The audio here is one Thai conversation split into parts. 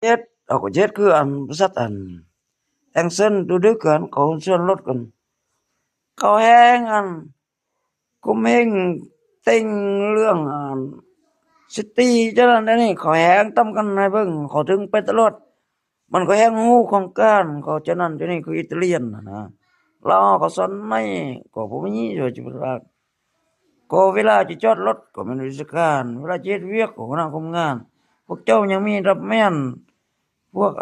chết ở có chết cứ ăn rất ăn anh sơn tôi đứa cần có sơn lót cần có hang ăn cũng hình tình lương ăn city cho nên đây khỏi hang tâmกันnàyเบิ่งขอถึงไปตลอดมันก็แห้งหูของการก็ฉะนั้นที่นี่คืออิตาเลียนนะเราก็สนไม่ก็บ่มีอยู่จิบว่าก็เวลาจะจอดรถก็เป็นราชการเวลาเจ็ดเวียกก็คณะทำงานพวกเจ้ายังมีรับแม่นพวก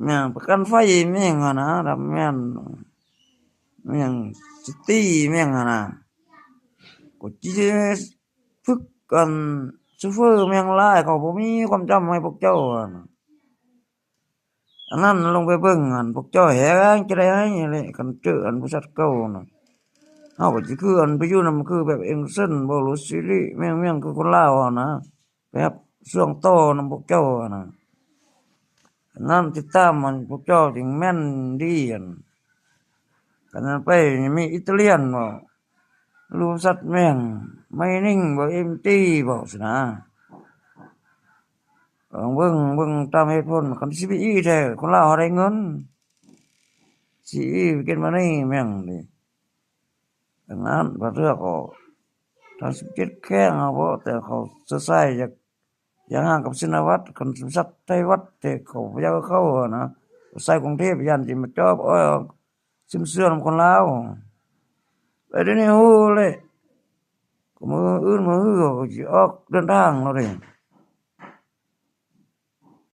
เนี่ยประกันไฟแม่งอะนะรับแม่นแม่งซิตี้แม่งอะนะก็จีฝึกกันซูเฟอร์แม่งหลายเขาบ่มีความจำให้พวกเจ้าอะนะอันนั้นลงไปเบิ่งอันพวกเจ้าแหงจะได้ให้อะไรกันเจออันบริษัทเก่าน่ะเฮาก็สิคืออันไปอยู่นำคือแบบเอ็งเซินบ่รู้ซิริแม่งคือคนลาวอะนะแบบช่วงโตนำพวกเจ้าอะนะอันนั้นติดตามมันพวกเจ้าถึงแม่นดีอันกันนั้นไปมีอิตาเลียนบ่รู้สัตว์แม่งไม่นิ่งบ่เอ็มตีบ่สินะเบิ่งตามเหตุผลคันสิไปอีแท้คนลาวเขาได้เงินสิอีไปกินมานี่แม่งนี่ดังนั้นบ่เลือกเอาถ้า17แข้งเอาบ่แต่เขาจะใช้อย่างห่างกับชินวัตรคันสมศักดิ์ไทยวัดแต่เขาพยายามเข้าอะนะใส่กรุงเทพยันสิมาจอบซึมเสื่อมคนลาวไปเดี๋ยวนี้ฮู้เลยก็มื้ออื่นมื้อก็สิออกเดินทางแล้วเด้